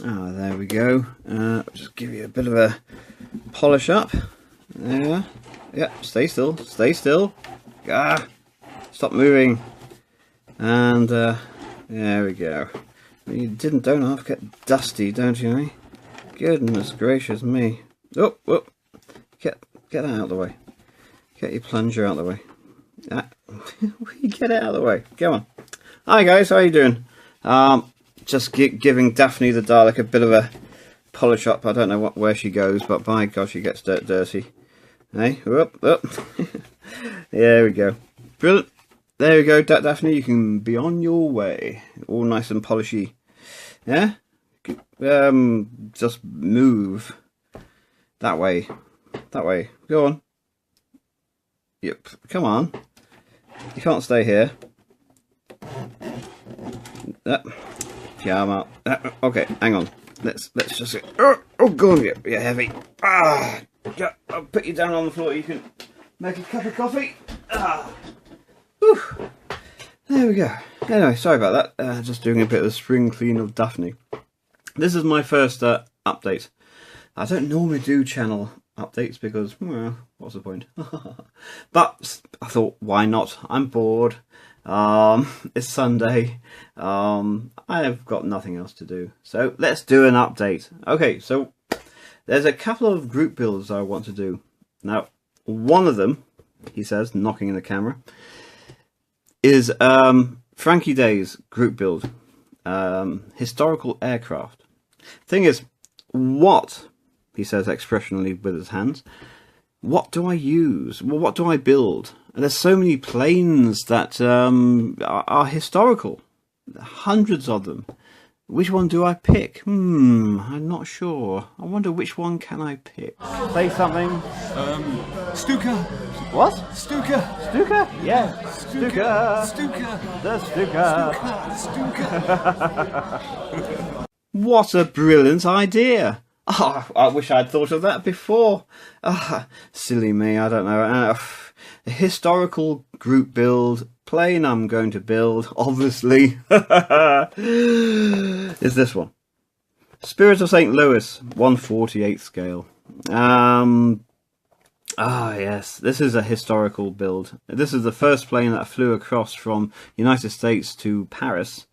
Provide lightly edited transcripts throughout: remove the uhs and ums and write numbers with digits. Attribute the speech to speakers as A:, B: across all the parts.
A: Ah, there we go. Just give you a bit of a polish up. There. Yeah, stay still. Stay still. Ah, stop moving. And there we go. You don't half get dusty, don't you? Eh? Goodness gracious me! Oh, oh. Get that out of the way. Get your plunger out of the way. Get it out of the way. Come on. Hi guys, how you doing? Just giving Daphne the Dalek a bit of a polish up. I don't know where she goes, but by God, she gets dirty. Hey, whoop, whoop. There we go. Brilliant. There we go, Daphne. You can be on your way. All nice and polishy. Yeah. Just move that way. That way. Go on. Yep. Come on. You can't stay here. Come on. Okay, hang on. Let's just. Oh, go on. You're heavy. Yeah, I'll put you down on the floor. You can make a cup of coffee. Whew. There we go. Anyway, sorry about that. Just doing a bit of a spring clean of Daphne. This is my first update. I don't normally do channel updates because, well, what's the point? But I thought, why not? I'm bored. It's Sunday. I've got nothing else to do. So let's do an update. Okay, so there's a couple of group builds I want to do. Now, one of them, he says, knocking in the camera, is Frankie Day's group build. Historical aircraft. Thing is, what, he says expressionally with his hands, what do I use? Well, what do I build? And there's so many planes that are historical. Hundreds of them. Which one do I pick? I'm not sure. I wonder which one can I pick. Say something.
B: Stuka.
A: What?
B: Stuka.
A: Stuka? Yeah. Stuka.
B: Stuka.
A: The Stuka.
B: Stuka.
A: What a brilliant idea. Oh, I wish I'd thought of that before. Silly me, I don't know. A historical group build plane I'm going to build, obviously, is this one. Spirit of St. Louis, 1/48 scale. Yes, this is a historical build. This is the first plane that flew across from United States to Paris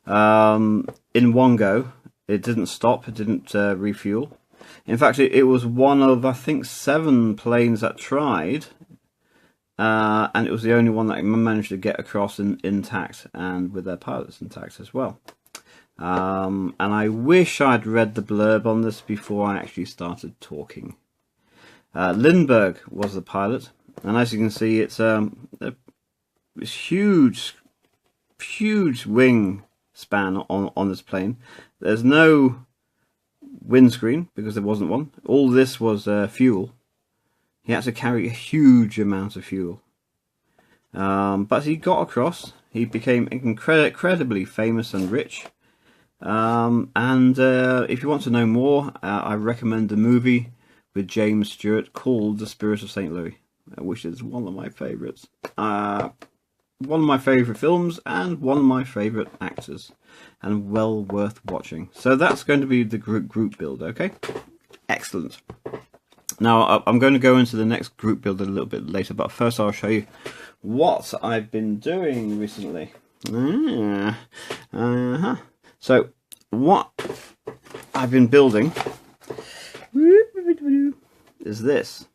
A: in one go. It didn't stop, it didn't refuel. In fact, it was one of, I think, 7 planes that tried. And it was the only one that managed to get across intact and with their pilots intact as well. And I wish I'd read the blurb on this before I actually started talking. Lindbergh was the pilot, and as you can see, it's huge wing span on this plane. There's no windscreen because there wasn't one. All this was fuel. He had to carry a huge amount of fuel. But he got across. He became incredibly famous and rich. And if you want to know more, I recommend the movie with James Stewart called The Spirit of St. Louis, which is one of my favourites. One of my favourite films and one of my favourite actors. And well worth watching. So that's going to be the group build, okay? Excellent. Now, I'm going to go into the next group build a little bit later, but first I'll show you what I've been doing recently. So, what I've been building is this.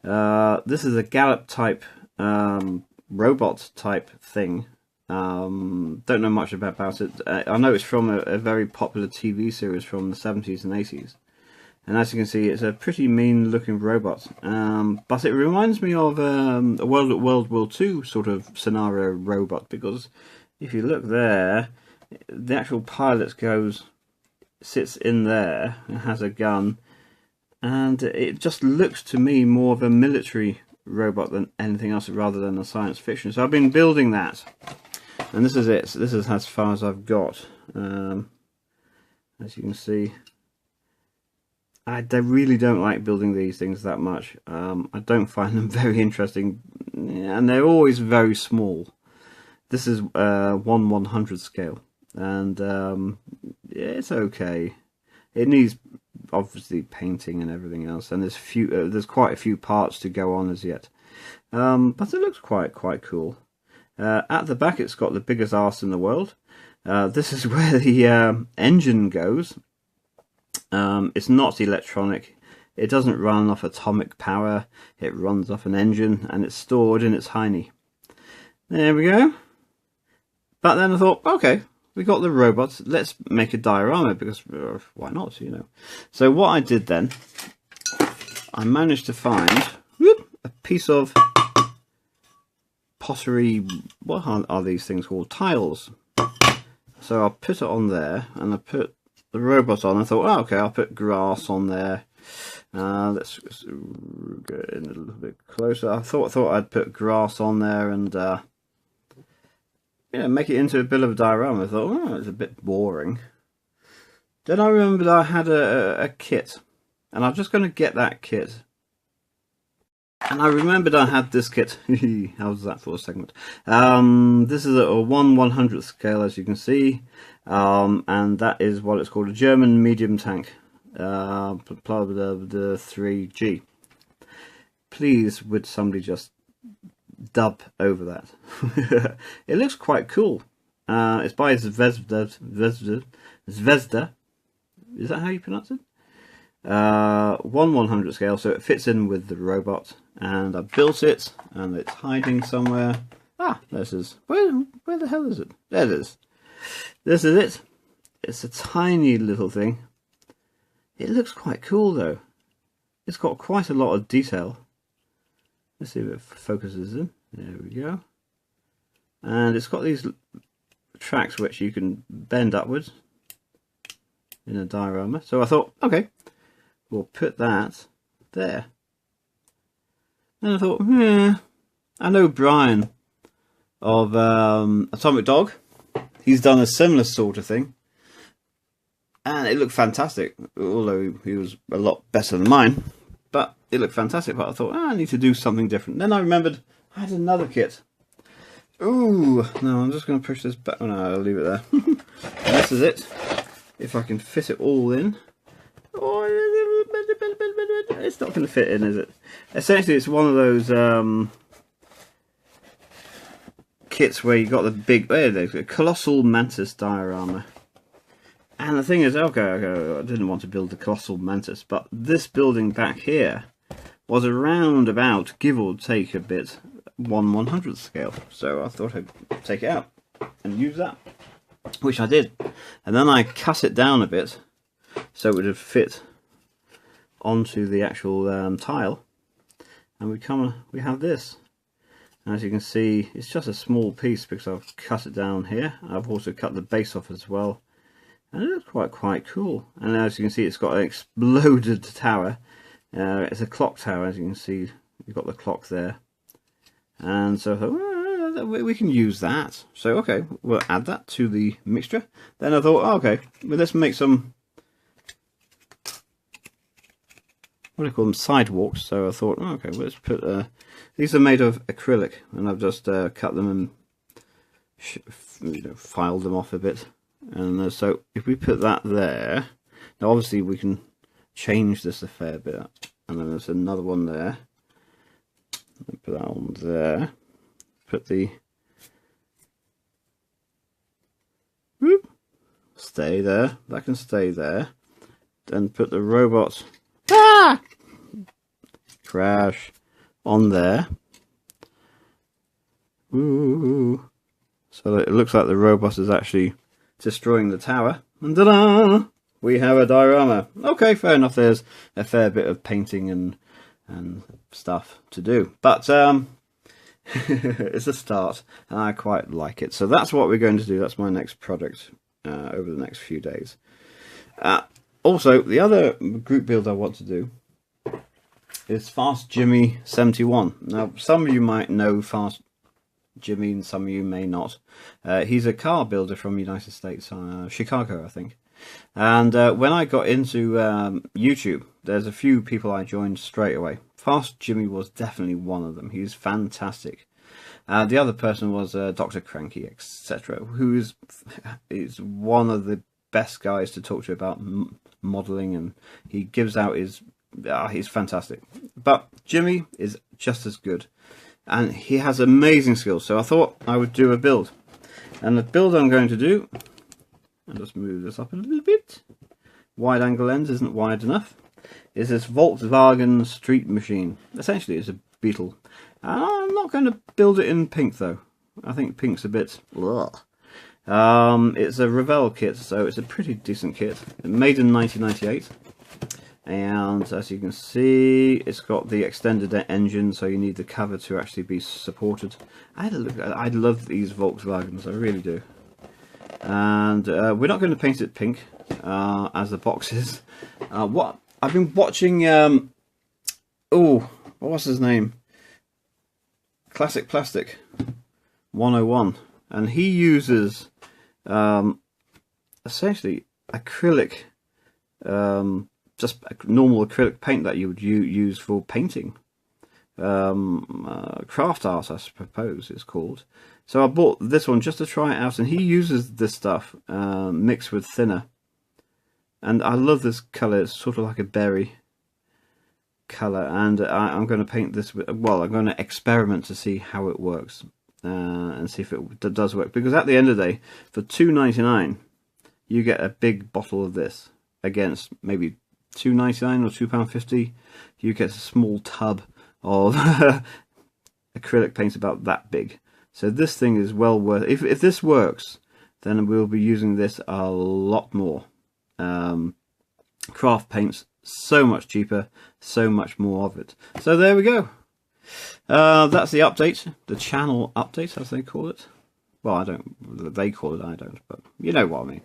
A: This is a Gallop type robot type thing. Don't know much about it. I know it's from a very popular TV series from the 70s and 80s. And as you can see, it's a pretty mean looking robot. But it reminds me of a World War II sort of scenario robot, because if you look there, the actual pilot sits in there and has a gun. And it just looks to me more of a military robot than anything else rather than a science fiction. So I've been building that. And this is it. So this is as far as I've got. As you can see, I really don't like building these things that much. I don't find them very interesting, and they're always very small. This is 1/100 scale. and yeah, it's okay. It needs obviously painting and everything else, and there's quite a few parts to go on as yet, but it looks quite cool. At the back, it's got the biggest arse in the world. This is where the engine goes. It's not electronic. It doesn't run off atomic power. It runs off an engine, and it's stored in its hiney. There we go. But then I thought, okay, we got the robots. Let's make a diorama, because why not, you know? So what I did then, I managed to find a piece of pottery. What are these things called? Tiles. So I'll put it on there, and I put the robot on. I thought, oh, okay, I'll put grass on there. Let's get in a little bit closer. I thought I'd put grass on there and yeah, make it into a bit of a diorama. I thought, oh, it's a bit boring. Then I remembered I had a kit, and I'm just going to get that kit. And I remembered I had this kit. How's that for a segment? This is a 1/100th scale, as you can see, and that is what it's called, a German medium tank. The 3G. Please, would somebody just dub over that? It looks quite cool. It's by Zvezda. Is that how you pronounce it? 1/100th scale, so it fits in with the robot. And I built it, and it's hiding somewhere. Ah, this is where the hell is it? There it is. This is it. It's a tiny little thing. It looks quite cool though. It's got quite a lot of detail. Let's see if it focuses in. There we go. And it's got these tracks which you can bend upwards in a diorama. So I thought, okay, we'll put that there. And I thought, I know Brian of Atomic Dog. He's done a similar sort of thing. And it looked fantastic, although he was a lot better than mine. But it looked fantastic. But I thought, I need to do something different. Then I remembered I had another kit. Ooh, no, I'm just going to push this back. Oh, no, I'll leave it there. And this is it. If I can fit it all in. Oh, it's not going to fit in, is it? Essentially, it's one of those kits where you got the big, a colossal mantis diorama. And the thing is, okay, I didn't want to build the colossal mantis, but this building back here was around about, give or take a bit, 1/100th scale. So I thought I'd take it out and use that, which I did. And then I cut it down a bit so it would fit onto the actual tile. And we have this. As you can see, it's just a small piece because I've cut it down here. I've also cut the base off as well. And it looks quite cool. And as you can see, it's got an exploded tower. It's a clock tower, as you can see. You've got the clock there. And so I thought, well, we can use that. So, okay, we'll add that to the mixture. Then I thought, oh, okay, well, let's make some, what do you call them, sidewalks. So I thought, oh, okay, well, let's put, these are made of acrylic. And I've just cut them and filed them off a bit. And so if we put that there, now obviously we can change this a fair bit, and then there's another one there. Put that on there. Put the stay there. That can stay there. Then put the robot crash on there. Ooh. So that it looks like the robot is actually destroying the tower, and ta-da! We have a diorama. Okay, fair enough. There's a fair bit of painting and stuff to do, but it's a start, and I quite like it. So that's what we're going to do. That's my next project over the next few days. Also, the other group build I want to do is Fast Jimmy 71. Now, some of you might know Fast Jimmy and some of you may not. He's a car builder from the United States, Chicago, I think. And when I got into YouTube, there's a few people I joined straight away. Fast Jimmy was definitely one of them. He's fantastic. The other person was Dr. Cranky, etc., who is one of the best guys to talk to about modelling, and he gives out he's fantastic. But Jimmy is just as good, and he has amazing skills. So I thought I would do a build, and the build I'm going to do, I'll just move this up a little bit. Wide angle lens isn't wide enough. Is this Volkswagen street machine? Essentially, it's a Beetle. I'm not going to build it in pink though. I think pink's a bit. Ugh. It's a Revell kit, so it's a pretty decent kit. Made in 1998, and as you can see, it's got the extended engine, so you need the cover to actually be supported. I love these Volkswagens, I really do. And we're not going to paint it pink as the box is. What I've been watching. Oh, what's his name? Classic Plastic 101, and he uses essentially acrylic, just a normal acrylic paint that you would use for painting. Craft art, I suppose it's called. So I bought this one just to try it out, and he uses this stuff mixed with thinner, and I love this colour. It's sort of like a berry colour, and I'm going to paint this with, well, I'm going to experiment to see how it works, and see if it does work, because at the end of the day, for £2.99 you get a big bottle of this against maybe £2.99 or £2.50. You get a small tub of acrylic paint about that big. So this thing is well worth it. If this works, then we'll be using this a lot more. Craft paints so much cheaper, so much more of it. So there we go. That's the update, the channel update as they call it. Well, I don't. They call it. I don't. But you know what I mean.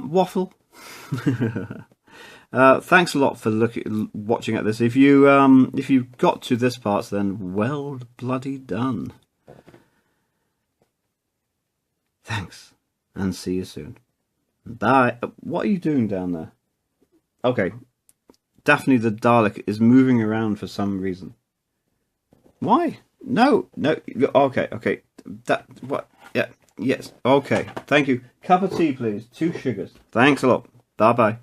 A: Waffle. Thanks a lot for watching at this. If you got to this part, then well bloody done. Thanks, and see you soon. Bye. What are you doing down there? Okay, Daphne the Dalek is moving around for some reason. Why? No. Okay. That what? Yeah. Yes. Okay. Thank you. Cup of tea, please. 2 sugars. Thanks a lot. Bye bye.